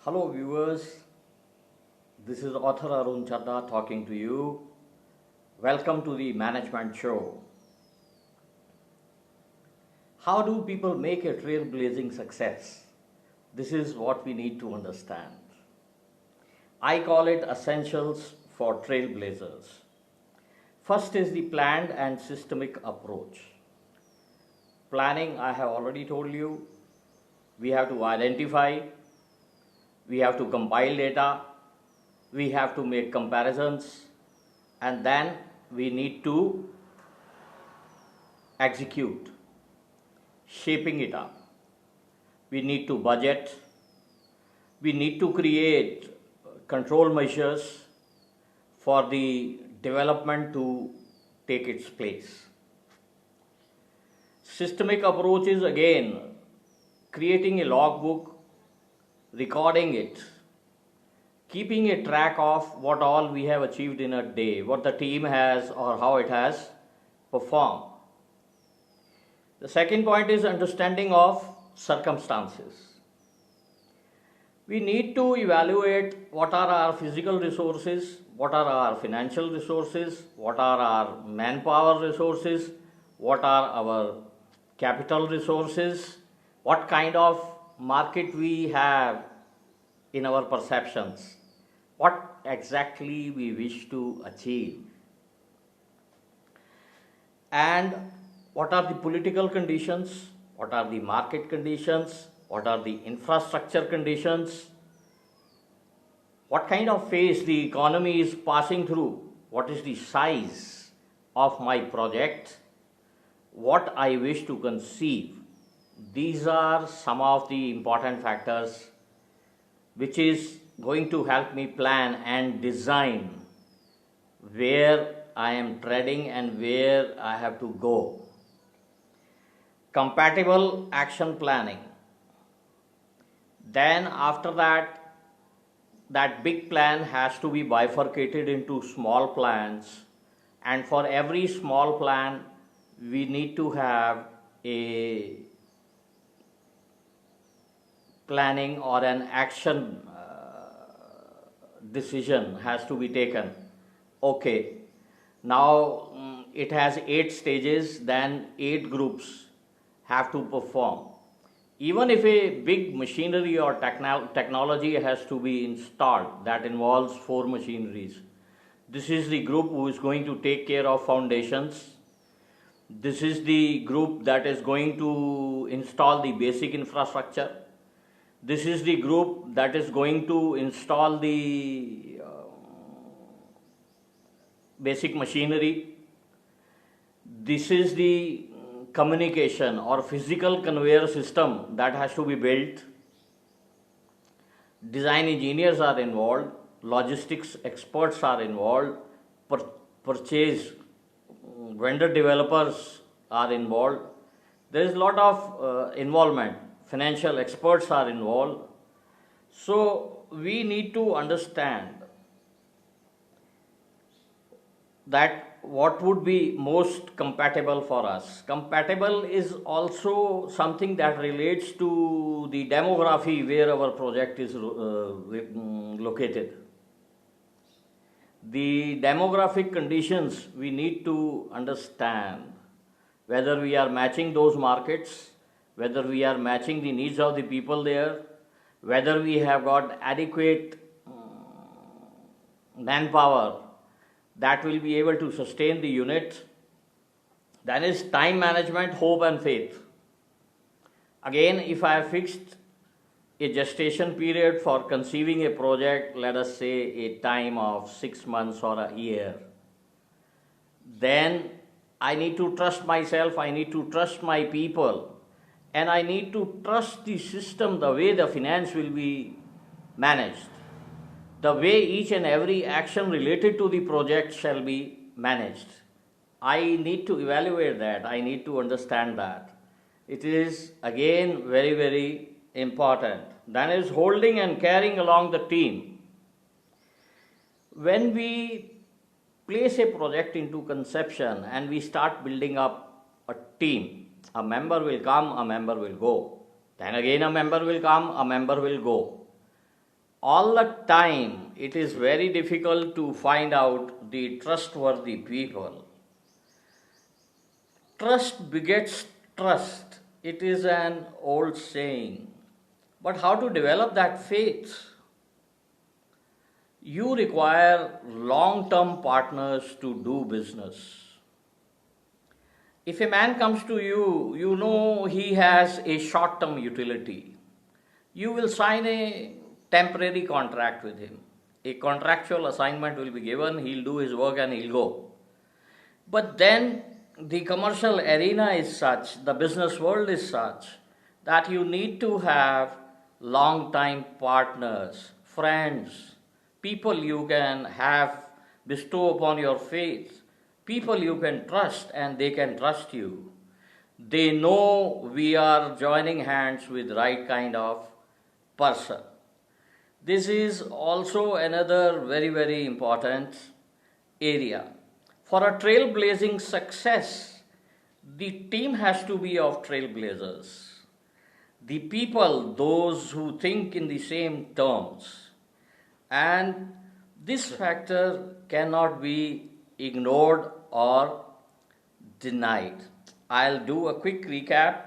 Hello, viewers. This is author Arun Chadda talking to you. Welcome to the Management Show. How do people make a trailblazing success? This is what we need to understand. I call it essentials for trailblazers. First is the planned and systemic approach. Planning, I have already told you, we have to identify, we have to compile data, we have to make comparisons, and then we need to execute, shaping it up. We need to budget, we need to create control measures for the development to take its place. Systemic approach is again creating a logbook, recording it, keeping a track of what all we have achieved in a day, what the team has or how it has performed. The second point is understanding of circumstances. We need to evaluate what are our physical resources, what are our financial resources, what are our manpower resources, what are our capital resources, what kind of market we have in our perceptions, what exactly we wish to achieve, and what are the political conditions, what are the market conditions, what are the infrastructure conditions, what kind of phase the economy is passing through, what is the size of my project, what I wish to conceive. These are some of the important factors which is going to help me plan and design where I am treading and where I have to go. Compatible action planning. Then after that, that big plan has to be bifurcated into small plans, and for every small plan we need to have a planning or an action decision has to be taken. Okay, now it has 8 stages, then 8 groups have to perform. Even if a big machinery or technology has to be installed that involves 4 machineries, this is the group who is going to take care of foundations. This is the group that is going to install the basic infrastructure. This is the group that is going to install the basic machinery. This is the communication or physical conveyor system that has to be built. Design engineers are involved, logistics experts are involved, purchase vendor developers are involved. There is a lot of involvement. Financial experts are involved. So we need to understand that what would be most compatible for us. Compatible is also something that relates to the demography where our project is located. The demographic conditions we need to understand, whether we are matching those markets, whether we are matching the needs of the people there, whether we have got adequate manpower that will be able to sustain the unit. Then is time management, hope and faith. Again, if I have fixed a gestation period for conceiving a project, let us say a time of 6 months or a year, then I need to trust myself, I need to trust my people, and I need to trust the system, the way the finance will be managed, the way each and every action related to the project shall be managed. I need to evaluate that, I need to understand that. It is again very, very important. Then is holding and carrying along the team. When we place a project into conception and we start building up a team, a member will come, a member will go. Then again a member will come, a member will go. all the time it is very difficult to find out the trustworthy people. Trust begets trust. It is an old saying. But how to develop that faith? You require long term partners to do business. If a man comes to you, you know he has a short term utility. You will sign a temporary contract with him. A contractual assignment will be given, he'll do his work and he'll go. But then the commercial arena is such, the business world is such, that you need to have long time partners, friends, people you can have bestow upon your faith, people you can trust and they can trust you. They know we are joining hands with right kind of person. This is also another very, very important area. For a trailblazing success, the team has to be of trailblazers. The people, those who think in the same terms. And this factor cannot be ignored or denied. I'll do a quick recap.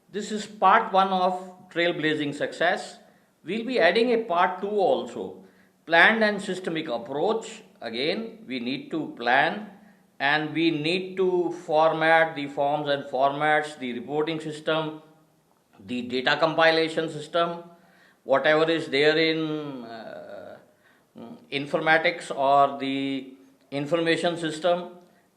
This is part 1 of trailblazing success. We'll be adding a part 2 also. Planned and systemic approach. Again, we need to plan and we need to format the forms and formats, the reporting system, the data compilation system, whatever is there in informatics or the information system,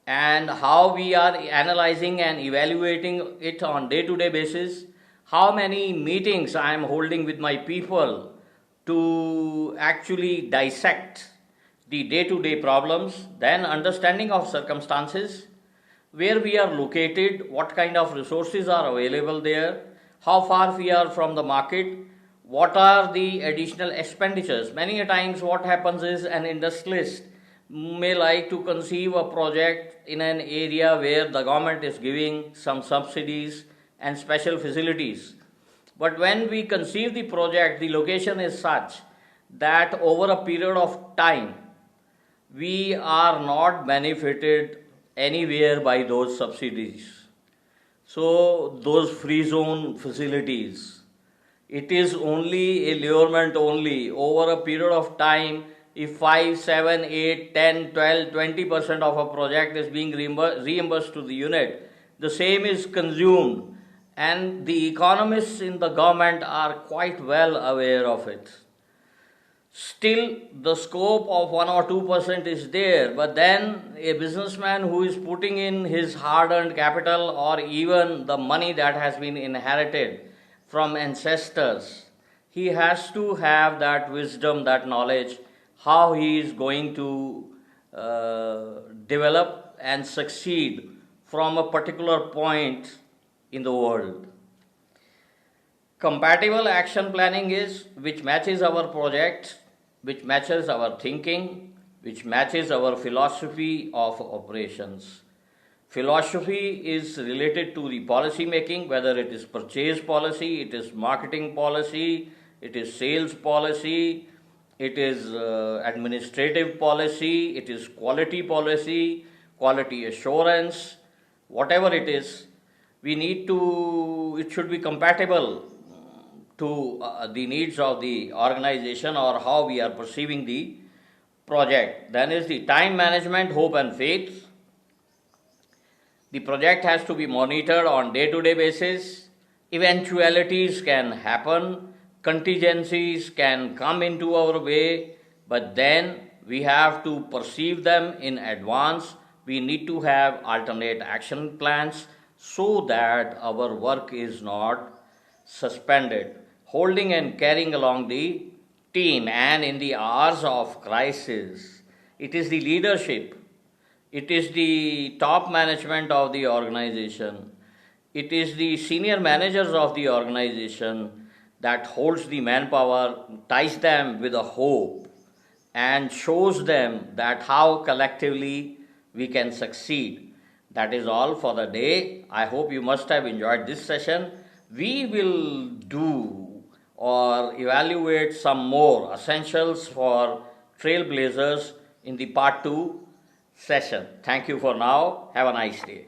and how we are analyzing and evaluating it on day-to-day basis, how many meetings I am holding with my people to actually dissect the day-to-day problems, then understanding of circumstances, where we are located, what kind of resources are available there, how far we are from the market, what are the additional expenditures. Many a times what happens is an industrialist may like to conceive a project in an area where the government is giving some subsidies and special facilities. But when we conceive the project, the location is such that over a period of time, we are not benefited anywhere by those subsidies. So those free zone facilities, it is only a lurement only. Over a period of time, if 5, 7, 8, 10, 12, 20% of a project is being reimbursed to the unit, the same is consumed, and the economists in the government are quite well aware of it. Still, the scope of 1 or 2% is there, but then a businessman who is putting in his hard-earned capital or even the money that has been inherited from ancestors, he has to have that wisdom, that knowledge, how he is going to develop and succeed from a particular point in the world. Compatible action planning is which matches our project, which matches our thinking, which matches our philosophy of operations. Philosophy is related to the policy making, whether it is purchase policy, it is marketing policy, it is sales policy, it is administrative policy, it is quality policy, quality assurance, whatever it is, it should be compatible to the needs of the organization or how we are perceiving the project. Then is the time management, hope and faith. The project has to be monitored on day-to-day basis. Eventualities can happen, contingencies can come into our way, but then we have to perceive them in advance. We need to have alternate action plans so that our work is not suspended. Holding and carrying along the team, and in the hours of crisis, it is the leadership, it is the top management of the organization, it is the senior managers of the organization that holds the manpower, ties them with a hope, and shows them that how collectively we can succeed. That is all for the day. I hope you must have enjoyed this session. We will do or evaluate some more essentials for trailblazers in the part 2 session. Thank you for now. Have a nice day.